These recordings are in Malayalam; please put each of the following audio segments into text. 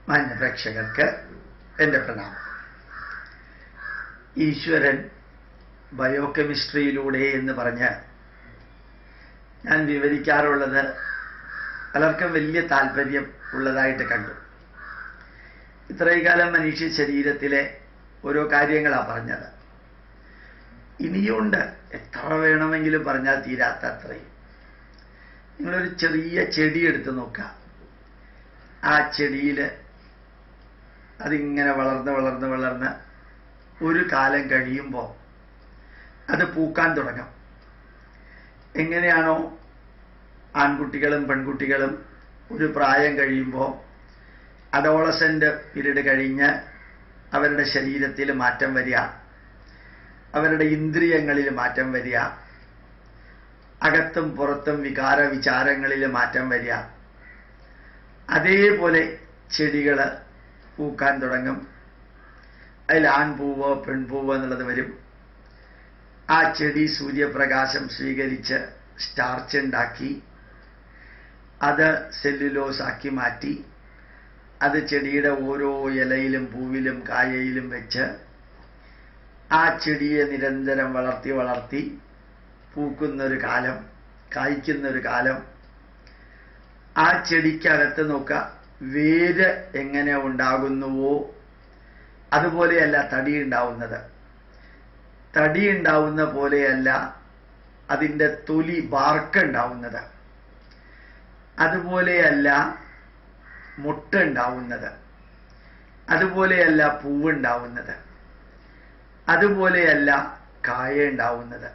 മാന്യ പ്രേക്ഷകർക്ക് എൻ്റെ പ്രണാമം. ഈശ്വരൻ ബയോകെമിസ്ട്രിയിലൂടെ എന്ന് പറഞ്ഞ് ഞാൻ വിവരിക്കാറുള്ളത് പലർക്കും വലിയ താല്പര്യം ഉള്ളതായിട്ട് കണ്ടു. ഇത്രയും കാലം മനുഷ്യ ശരീരത്തിലെ ഓരോ കാര്യങ്ങളാണ് പറഞ്ഞത്. ഇനിയുണ്ട്, എത്ര വേണമെങ്കിലും പറഞ്ഞാൽ തീരാത്ത അത്രയും. നിങ്ങളൊരു ചെറിയ ചെടി എടുത്ത് നോക്കാം. ആ ചെടിയിൽ അതിങ്ങനെ വളർന്ന് വളർന്ന് വളർന്ന് ഒരു കാലം കഴിയുമ്പോൾ അത് പൂക്കാൻ തുടങ്ങും. എങ്ങനെയാണോ ആൺകുട്ടികളും പെൺകുട്ടികളും ഒരു പ്രായം കഴിയുമ്പോൾ അഡോളസെൻ്റ് പീരീഡ് കഴിഞ്ഞ് അവരുടെ ശരീരത്തിൽ മാറ്റം വരിക, അവരുടെ ഇന്ദ്രിയങ്ങളിൽ മാറ്റം വരിക, അകത്തും പുറത്തും വികാര വിചാരങ്ങളിൽ മാറ്റം വരിക, അതേപോലെ ചെടികൾ പൂക്കാൻ തുടങ്ങും. അതിൽ ആൺപൂവോ പെൺപൂവോ എന്നുള്ളത് വരും. ആ ചെടി സൂര്യപ്രകാശം സ്വീകരിച്ച് സ്റ്റാർച്ച് ഉണ്ടാക്കി അത് സെല്ലുലോസ് ആക്കി മാറ്റി അത് ചെടിയുടെ ഓരോ ഇലയിലും പൂവിലും കായയിലും വെച്ച് ആ ചെടിയെ നിരന്തരം വളർത്തി വളർത്തി പൂക്കുന്നൊരു കാലം, കായ്ക്കുന്നൊരു കാലം. ആ ചെടിക്കകത്ത് നോക്കുക, വേര് എങ്ങനെ ഉണ്ടാകുന്നുവോ അതുപോലെയല്ല തടി ഉണ്ടാവുന്നത്. തടി ഉണ്ടാവുന്ന പോലെയല്ല അതിൻ്റെ തൊലി ബാർക്ക് ഉണ്ടാവുന്നത്. അതുപോലെയല്ല മുട്ട ഉണ്ടാവുന്നത്. അതുപോലെയല്ല പൂവുണ്ടാവുന്നത്. അതുപോലെയല്ല കായ ഉണ്ടാവുന്നത്.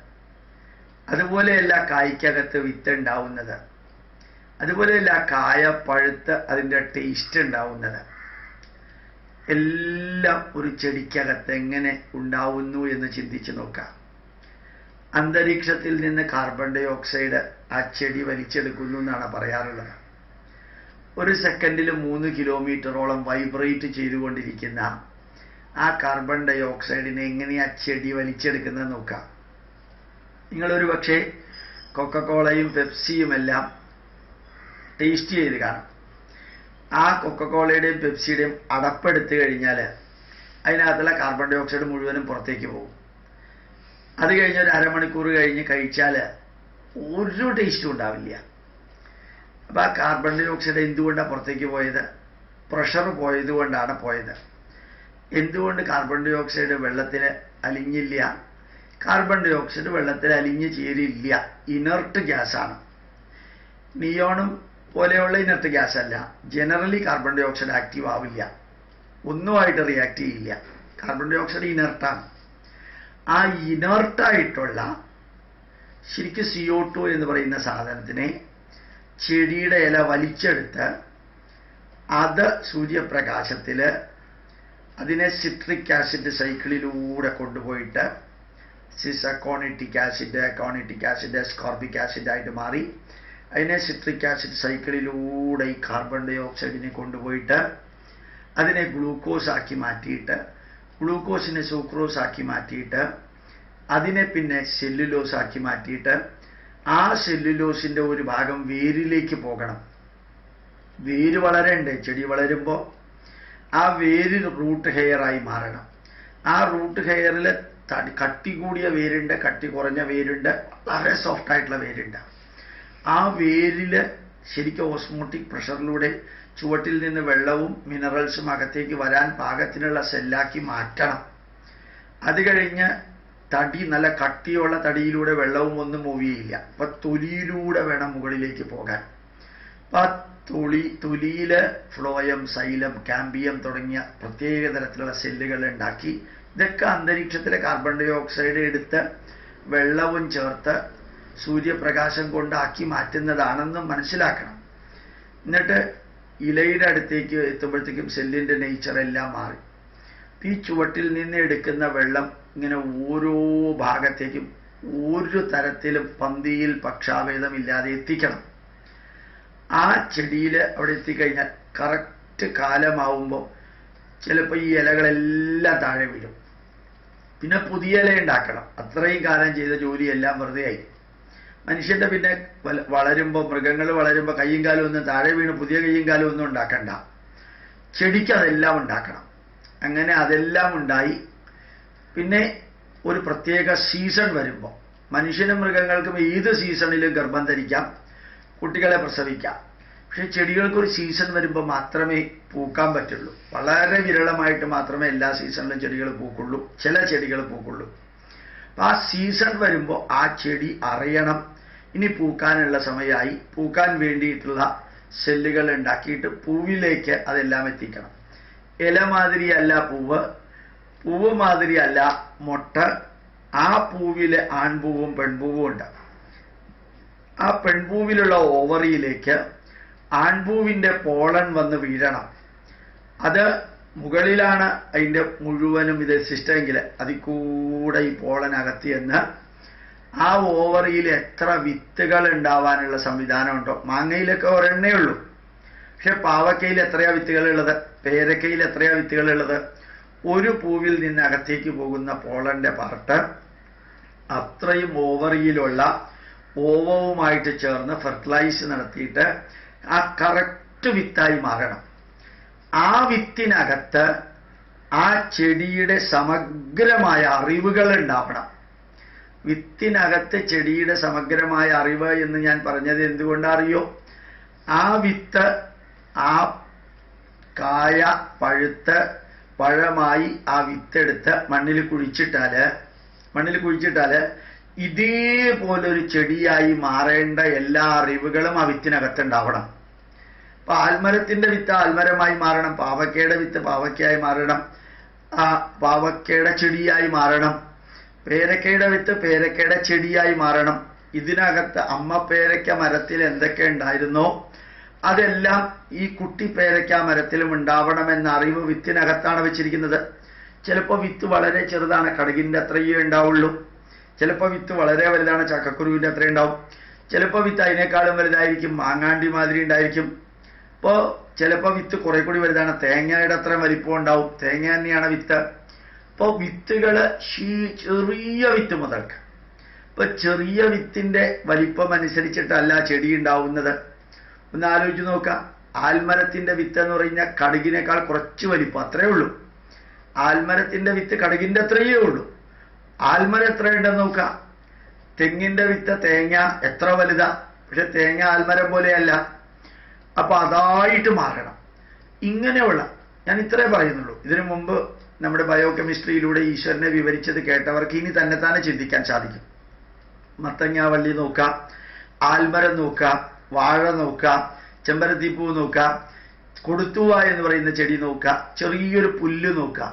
അതുപോലെയല്ല കായ്ക്കകത്ത് വിത്ത് ഉണ്ടാവുന്നത്. അതുപോലെയല്ല കായ പഴുത്ത് അതിൻ്റെ ടേസ്റ്റ് ഉണ്ടാവുന്നത്. എല്ലാം ഒരു ചെടിക്കകത്ത് എങ്ങനെ ഉണ്ടാവുന്നു എന്ന് ചിന്തിച്ച് നോക്കാം. അന്തരീക്ഷത്തിൽ നിന്ന് കാർബൺ ഡൈ ഓക്സൈഡ് ആ ചെടി വലിച്ചെടുക്കുന്നു എന്നാണ് പറയാറുള്ളത്. ഒരു സെക്കൻഡിൽ 3 കിലോമീറ്ററോളം വൈബ്രേറ്റ് ചെയ്തുകൊണ്ടിരിക്കുന്ന ആ കാർബൺ ഡൈ ഓക്സൈഡിനെ എങ്ങനെയാ ചെടി വലിച്ചെടുക്കുന്നത് നോക്കാം. നിങ്ങളൊരു പക്ഷേ കൊക്കക്കോളയും പെപ്സിയുമെല്ലാം ടേസ്റ്റ് ചെയ്ത് കാണും. ആ കൊക്കക്കോളയുടെയും പെപ്സിയുടെയും അടപ്പെടുത്ത് കഴിഞ്ഞാൽ അതിനകത്തുള്ള കാർബൺ ഡൈ ഓക്സൈഡ് മുഴുവനും പുറത്തേക്ക് പോകും. അത് കഴിഞ്ഞ് ഒരു അരമണിക്കൂർ കഴിഞ്ഞ് കഴിച്ചാൽ ഒരു ടേസ്റ്റും ഉണ്ടാവില്ല. അപ്പം ആ കാർബൺ ഡൈ ഓക്സൈഡ് എന്തുകൊണ്ടാണ് പുറത്തേക്ക് പോയത്? പ്രഷർ പോയത് കൊണ്ടാണ് പോയത്. എന്തുകൊണ്ട് കാർബൺ ഡൈ ഓക്സൈഡ് വെള്ളത്തിൽ അലിഞ്ഞില്ല? കാർബൺ ഡൈ ഓക്സൈഡ് വെള്ളത്തിൽ അലിഞ്ഞ് ചേരില്ല, ഇനർട്ട് ഗ്യാസാണ്. നിയോണും പോലെയുള്ള ഇനർട്ട് ഗ്യാസ് അല്ല. Generally carbon dioxide active ആവില്ല, ഒന്നുമായിട്ട് റിയാക്ട് ചെയ്യില്ല. കാർബൺ ഡൈ ഓക്സൈഡ് ഇനർട്ടാണ്. ആ ഇനർട്ടായിട്ടുള്ള ശരിക്കും CO2 എന്ന് പറയുന്ന സാധനത്തിനെ ചെടിയുടെ ഇല വലിച്ചെടുത്ത് അത് സൂര്യപ്രകാശത്തിൽ അതിനെ സിട്രിക് ആസിഡ് സൈക്കിളിലൂടെ കൊണ്ടുപോയിട്ട് അക്കോണിറ്റിക് ആസിഡ് സ്കോർബിക് ആസിഡ് ആയിട്ട് മാറി അതിനെ സിട്രിക് ആസിഡ് സൈക്കിളിലൂടെ ഈ കാർബൺ ഡൈ ഓക്സൈഡിനെ കൊണ്ടുപോയിട്ട് അതിനെ ഗ്ലൂക്കോസ് ആക്കി മാറ്റിയിട്ട് ഗ്ലൂക്കോസിനെ സൂക്രോസ് ആക്കി മാറ്റിയിട്ട് അതിനെ പിന്നെ സെല്ലുലോസ് ആക്കി മാറ്റിയിട്ട് ആ സെല്ലുലോസിൻ്റെ ഒരു ഭാഗം വേരിലേക്ക് പോകണം. വേര് വളരണ്ടേ? ചെടി വളരുമ്പോൾ ആ വേര് റൂട്ട് ഹെയറായി മാറണം. ആ റൂട്ട് ഹെയറിൽ കട്ടി കൂടിയ വേരുണ്ട്, കട്ടി കുറഞ്ഞ വേരുണ്ട്, വളരെ സോഫ്റ്റ് ആയിട്ടുള്ള വേരുണ്ട്. ആ വേരിൽ ശരിക്കും ഓസ്മോട്ടിക് പ്രഷറിലൂടെ ചുവട്ടിൽ നിന്ന് വെള്ളവും മിനറൽസും അകത്തേക്ക് വരാൻ പാകത്തിനുള്ള സെല്ലാക്കി മാറ്റണം. അത് കഴിഞ്ഞ് തടി, നല്ല കട്ടിയുള്ള തടിയിലൂടെ വെള്ളവും ഒന്നും മൂവ് ചെയ്യില്ല. അപ്പം തൊലിയിലൂടെ വേണം മുകളിലേക്ക് പോകാൻ. അപ്പം ആ തൊലിയിൽ ഫ്ലോയം, സൈലം, കാമ്പിയം തുടങ്ങിയ പ്രത്യേക തരത്തിലുള്ള സെല്ലുകൾ ഉണ്ടാക്കി ഇതൊക്കെ അന്തരീക്ഷത്തിലെ കാർബൺ ഡൈ ഓക്സൈഡ് എടുത്ത് വെള്ളവും ചേർത്ത് സൂര്യപ്രകാശം കൊണ്ടാക്കി മാറ്റുന്നതാണെന്നും മനസ്സിലാക്കണം. എന്നിട്ട് ഇലയുടെ അടുത്തേക്ക് എത്തുമ്പോഴത്തേക്കും സെല്ലിൻ്റെ നേച്ചർ എല്ലാം മാറി. ഈ ചുവട്ടിൽ നിന്ന് എടുക്കുന്ന വെള്ളം ഇങ്ങനെ ഓരോ ഭാഗത്തേക്കും ഒരു തരത്തിലും പന്തിയിൽ പക്ഷാഭേദമില്ലാതെ എത്തിക്കണം. ആ ചെടിയിൽ അവിടെ എത്തിക്കഴിഞ്ഞാൽ കറക്റ്റ് കാലമാവുമ്പോൾ ചിലപ്പോൾ ഈ ഇലകളെല്ലാം താഴെ വീഴും. പിന്നെ പുതിയ ഇല ഉണ്ടാക്കണം. അത്രയും കാലം ചെയ്ത ജോലിയെല്ലാം വെറുതെ ആയി. മനുഷ്യൻ്റെ പിന്നെ വളരുമ്പോൾ, മൃഗങ്ങൾ വളരുമ്പോൾ കയ്യും കാലും ഒന്നും താഴെ വീണ് പുതിയ കയ്യും കാലും ഒന്നും ഉണ്ടാക്കണ്ട. ചെടിക്ക് അതെല്ലാം ഉണ്ടാക്കണം. അങ്ങനെ അതെല്ലാം ഉണ്ടായി പിന്നെ ഒരു പ്രത്യേക സീസൺ വരുമ്പോൾ മനുഷ്യനും മൃഗങ്ങൾക്കും ഏത് സീസണിലും ഗർഭം ധരിക്കാം, കുട്ടികളെ പ്രസവിക്കാം. പക്ഷെ ചെടികൾക്കൊരു സീസൺ വരുമ്പോൾ മാത്രമേ പൂക്കാൻ പറ്റുള്ളൂ. വളരെ വിരളമായിട്ട് മാത്രമേ എല്ലാ സീസണിലും ചെടികൾ പൂക്കുള്ളൂ. ചില ചെടികൾ പൂക്കുള്ളൂ. അപ്പം ആ സീസൺ വരുമ്പോൾ ആ ചെടി അറിയണം ഇനി പൂക്കാനുള്ള സമയമായി. പൂക്കാൻ വേണ്ടിയിട്ടുള്ള സെല്ലുകൾ ഉണ്ടാക്കിയിട്ട് പൂവിലേക്ക് അതെല്ലാം എത്തിക്കണം. ഇല മാതിരിയല്ല പൂവ്, പൂവ് മാതിരിയല്ല മൊട്ട്. ആ പൂവിലെ ആൺപൂവും പെൺപൂവും ഉണ്ട്. ആ പെൺപൂവിലുള്ള ഓവറിയിലേക്ക് ആൺപൂവിൻ്റെ പോളൻ വന്ന് വീഴണം. അത് മുകളിലാണ് അതിൻ്റെ മുഴുവനും ഇത് സിസ്റ്റമെങ്കിൽ അതിൽ കൂടെ ഈ പോളൻ അകത്തിയെന്ന് ആ ഓവറിയിൽ എത്ര വിത്തുകൾ ഉണ്ടാവാനുള്ള സംവിധാനമുണ്ടോ. മാങ്ങയിലൊക്കെ ഒരെണ്ണേ ഉള്ളൂ. പക്ഷെ പാവക്കയിൽ എത്രയാ വിത്തുകളുള്ളത്, പേരക്കയിൽ എത്രയാ വിത്തുകളുള്ളത്. ഒരു പൂവിൽ നിന്ന് അകത്തേക്ക് പോകുന്ന പോളന്റെ പാർട്ട് അത്രയും ഓവറിയിലുള്ള ഓവവുമായിട്ട് ചേർന്ന് ഫെർട്ടിലൈസ് നടത്തിയിട്ട് ആ കറക്റ്റ് വിത്തായി മാറണം. ആ വിത്തിനകത്ത് ആ ചെടിയുടെ സമഗ്രമായ അറിവുകൾ ഉണ്ടാവണം. വിത്തിനകത്ത് ചെടിയുടെ സമഗ്രമായ അറിവ് എന്ന് ഞാൻ പറഞ്ഞത് എന്തുകൊണ്ടറിയോ? ആ വിത്ത് ആ കായ പഴുത്ത് പഴമായി ആ വിത്തെടുത്ത് മണ്ണിൽ കുഴിച്ചിട്ടാല് ഇതേപോലൊരു ചെടിയായി മാറേണ്ട എല്ലാ അറിവുകളും ആ വിത്തിനകത്തുണ്ടാവണം. അപ്പൊ ആൽമരത്തിന്റെ വിത്ത് ആൽമരമായി മാറണം, പാവക്കയുടെ വിത്ത് പാവക്കയായി മാറണം, ആ പാവക്കയുടെ ചെടിയായി മാറണം, പേരക്കയുടെ വിത്ത് പേരക്കയുടെ ചെടിയായി മാറണം. ഇതിനകത്ത് അമ്മ പേരക്ക മരത്തിൽ എന്തൊക്കെ ഉണ്ടായിരുന്നോ അതെല്ലാം ഈ കുട്ടി പേരക്ക മരത്തിലും ഉണ്ടാവണമെന്ന അറിവ് വിത്തിനകത്താണ് വെച്ചിരിക്കുന്നത്. ചിലപ്പോൾ വിത്ത് വളരെ ചെറുതാണ്, കടുകിൻ്റെ അത്രയേ ഉണ്ടാവുള്ളൂ. ചിലപ്പോൾ വിത്ത് വളരെ വലുതാണ്, ചക്കക്കുരുവിൻ്റെ അത്രയും ഉണ്ടാവും. ചിലപ്പോൾ വിത്ത് അതിനേക്കാളും വലുതായിരിക്കും, മാങ്ങാണ്ടി മാതിരി ഉണ്ടായിരിക്കും. ഇപ്പോൾ ചിലപ്പോൾ വിത്ത് കുറെ കൂടി വലുതാണ്, തേങ്ങയുടെ അത്രയും വലിപ്പം ഉണ്ടാവും, തേങ്ങ തന്നെയാണ് വിത്ത്. ഇപ്പോൾ വിത്തുകൾ ചെറിയ വിത്ത് മുതൽക്ക് ഇപ്പൊ ചെറിയ വിത്തിന്റെ വലിപ്പം അനുസരിച്ചിട്ടല്ല ചെടി ഉണ്ടാവുന്നത്. ഒന്ന് ആലോചിച്ച് നോക്കാം. ആൽമരത്തിന്റെ വിത്ത് എന്ന് പറഞ്ഞാൽ കടുകിനേക്കാൾ കുറച്ച് വലിപ്പം, അത്രയേ ഉള്ളൂ. ആൽമരത്തിന്റെ വിത്ത് കടുകിന്റെ അത്രയേ ഉള്ളൂ. ആൽമരം എത്രയുണ്ടെന്ന് നോക്കാം. തെങ്ങിന്റെ വിത്ത് തേങ്ങ എത്ര വലുതാ, പക്ഷെ തേങ്ങ ആൽമരം പോലെയല്ല. അപ്പൊ അതായിട്ട് മാറണം. ഇങ്ങനെയുള്ള ഞാൻ ഇത്രേ പറയുന്നുള്ളൂ. ഇതിനു മുമ്പ് നമ്മുടെ ബയോകെമിസ്ട്രിയിലൂടെ ഈശ്വരനെ വിവരിച്ചത് കേട്ടവർക്ക് ഇനി തന്നെത്താനെ ചിന്തിക്കാൻ സാധിക്കും. മത്തങ്ങാവള്ളി നോക്കാം, ആൽമരം നോക്കാം, വാഴ നോക്കാം, ചെമ്പരത്തിപ്പൂ നോക്കാം, കൊടുത്തുവ എന്ന് പറയുന്ന ചെടി നോക്കാം, ചെറിയൊരു പുല്ല് നോക്കാം.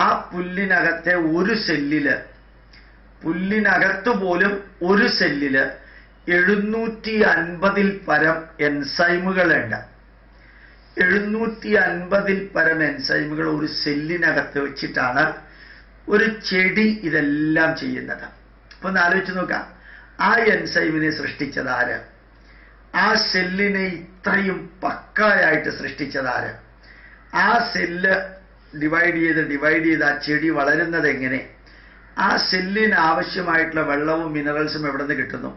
ആ പുല്ലിനകത്തെ ഒരു സെല്ലില്, പുല്ലിനകത്ത് പോലും ഒരു സെല്ലില് 750 പരം എൻസൈമുകളുണ്ട്. 750 പരം എൻസൈമുകൾ ഒരു സെല്ലിനകത്ത് വെച്ചിട്ടാണ് ഒരു ചെടി ഇതെല്ലാം ചെയ്യുന്നത്. അപ്പൊ ഒന്ന് ആലോചിച്ച് നോക്കാം. ആ എൻസൈമിനെ സൃഷ്ടിച്ചതാര്? ആ സെല്ലിനെ ഇത്രയും പക്കായായിട്ട് സൃഷ്ടിച്ചതാര്? ആ സെല്ല് ഡിവൈഡ് ചെയ്ത് ആ ചെടി വളരുന്നത് എങ്ങനെ? ആ സെല്ലിന് ആവശ്യമായിട്ടുള്ള വെള്ളവും മിനറൽസും എവിടെ നിന്ന് കിട്ടുന്നു?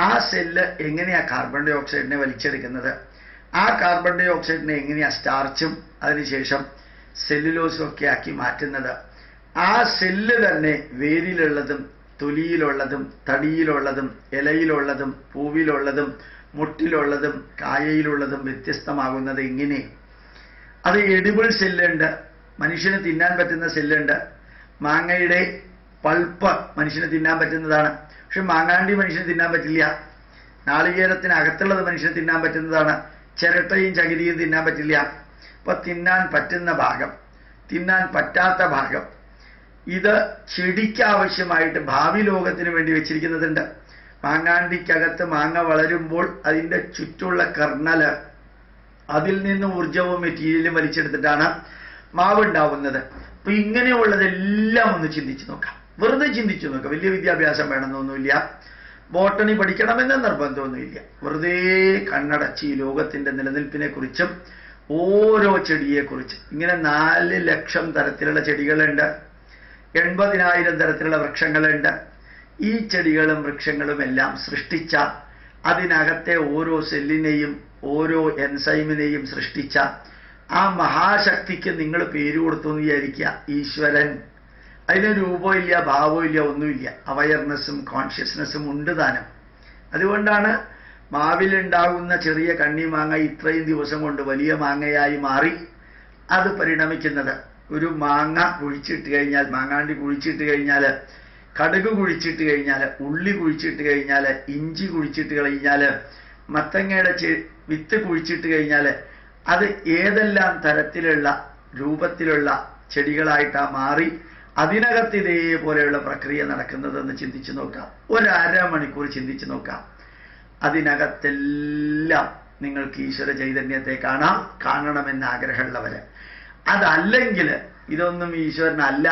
ആ സെല്ല് എങ്ങനെയാ കാർബൺ ഡൈ ഓക്സൈഡിനെ വലിച്ചെടുക്കുന്നത്? ആ കാർബൺ ഡൈ ഓക്സൈഡിനെ എങ്ങനെയാ സ്റ്റാർച്ചും അതിനുശേഷം സെല്ലുലോസും ഒക്കെ ആക്കി മാറ്റുന്നത്? ആ സെല്ല് തന്നെ വേരിലുള്ളതും തൊലിയിലുള്ളതും തടിയിലുള്ളതും ഇലയിലുള്ളതും പൂവിലുള്ളതും മുട്ടിലുള്ളതും കായയിലുള്ളതും വ്യത്യസ്തമാകുന്നത് എങ്ങനെ? അത് എഡിബിൾ സെല്ലുണ്ട്, മനുഷ്യന് തിന്നാൻ പറ്റുന്ന സെല്ലുണ്ട്. മാങ്ങയുടെ പൾപ്പ് മനുഷ്യന് തിന്നാൻ പറ്റുന്നതാണ്, പക്ഷെ മാങ്ങാണ്ടി മനുഷ്യന് തിന്നാൻ പറ്റില്ല. നാളികേരത്തിനകത്തുള്ളത് മനുഷ്യന് തിന്നാൻ പറ്റുന്നതാണ്, ചിരട്ടയും ചകിരിയും തിന്നാൻ പറ്റില്ല. അപ്പൊ തിന്നാൻ പറ്റുന്ന ഭാഗം, തിന്നാൻ പറ്റാത്ത ഭാഗം, ഇത് ചെടിക്ക് ആവശ്യമായിട്ട് ഭാവി ലോകത്തിന് വേണ്ടി വെച്ചിരിക്കുന്നതുണ്ട്. മാങ്ങാണ്ടിക്കകത്ത് മാങ്ങ വളരുമ്പോൾ അതിൻ്റെ ചുറ്റുള്ള കർണല്, അതിൽ നിന്ന് ഊർജവും മെറ്റീരിയലും വലിച്ചെടുത്തിട്ടാണ് മാവ് ഉണ്ടാവുന്നത്. അപ്പൊ ഇങ്ങനെയുള്ളതെല്ലാം ഒന്ന് ചിന്തിച്ചു നോക്കാം, വെറുതെ ചിന്തിച്ചു നോക്കാം. വലിയ വിദ്യാഭ്യാസം വേണമെന്നൊന്നുമില്ല, ബോട്ടണി പഠിക്കണമെന്ന നിർബന്ധമൊന്നുമില്ല. വെറുതെ കണ്ണടച്ച് ഈ ലോകത്തിന്റെ നിലനിൽപ്പിനെ കുറിച്ചും ഓരോ ചെടിയെക്കുറിച്ചും, ഇങ്ങനെ 4 ലക്ഷം തരത്തിലുള്ള ചെടികളുണ്ട്, 80,000 തരത്തിലുള്ള വൃക്ഷങ്ങളുണ്ട്. ഈ ചെടികളും വൃക്ഷങ്ങളും എല്ലാം സൃഷ്ടിച്ച, അതിനകത്തെ ഓരോ സെല്ലിനെയും ഓരോ എൻസൈമിനെയും സൃഷ്ടിച്ച ആ മഹാശക്തിക്ക് നിങ്ങൾ പേര് കൊടുത്തു എന്ന് വിചാരിക്കുക, ഈശ്വരൻ. അതിന് രൂപവും ഇല്ല, ഭാവവും ഇല്ല, ഒന്നുമില്ല. അവയർനെസ്സും കോൺഷ്യസ്നെസ്സും ഉണ്ട് താനും. അതുകൊണ്ടാണ് മാവിലുണ്ടാകുന്ന ചെറിയ കണ്ണിമാങ്ങ ഇത്രയും ദിവസം കൊണ്ട് വലിയ മാങ്ങയായി മാറി അത് പരിണമിക്കുന്നത്. ഒരു മാങ്ങ കുഴിച്ചിട്ട് കഴിഞ്ഞാൽ, മാങ്ങാണ്ടി കുഴിച്ചിട്ട് കഴിഞ്ഞാൽ, കടുക് കുഴിച്ചിട്ട് കഴിഞ്ഞാൽ, ഉള്ളി കുഴിച്ചിട്ട് കഴിഞ്ഞാൽ, ഇഞ്ചി കുഴിച്ചിട്ട് കഴിഞ്ഞാൽ, മത്തങ്ങയുടെ വിത്ത് കുഴിച്ചിട്ട് കഴിഞ്ഞാൽ അത് ഏതെല്ലാം തരത്തിലുള്ള രൂപത്തിലുള്ള ചെടികളായിട്ടാ മാറി അതിനകത്ത് ഇതേപോലെയുള്ള പ്രക്രിയ നടക്കുന്നതെന്ന് ചിന്തിച്ചു നോക്കാം. ഒരമണിക്കൂർ ചിന്തിച്ചു നോക്കാം. അതിനകത്തെല്ലാം നിങ്ങൾക്ക് ഈശ്വര ചൈതന്യത്തെ കാണണമെന്ന് ആഗ്രഹമുള്ളവര്. അതല്ലെങ്കിൽ, ഇതൊന്നും ഈശ്വരനല്ല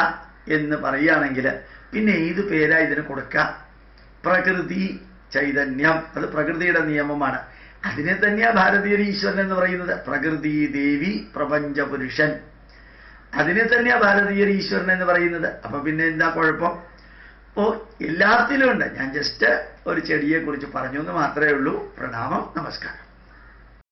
എന്ന് പറയുകയാണെങ്കിൽ പിന്നെ ഏത് പേരാ ഇതിന് കൊടുക്കുക? പ്രകൃതി ചൈതന്യം. അത് പ്രകൃതിയുടെ നിയമമാണ്. അതിനെ തന്നെയാ ഭാരതീയർ ഈശ്വരൻ എന്ന് പറയുന്നത്. പ്രകൃതി ദേവി പ്രപഞ്ച പുരുഷൻ, അതിനെ തന്നെയാ ഭാരതീയർ ഈശ്വരൻ എന്ന് പറയുന്നത്. അപ്പൊ പിന്നെ എന്താ കുഴപ്പം? എല്ലാത്തിലും ഉണ്ട്. ഞാൻ ജസ്റ്റ് ഒരു ചെടിയെ കുറിച്ച് പറഞ്ഞു എന്ന് മാത്രമേ ഉള്ളൂ. പ്രണാമം, നമസ്കാരം.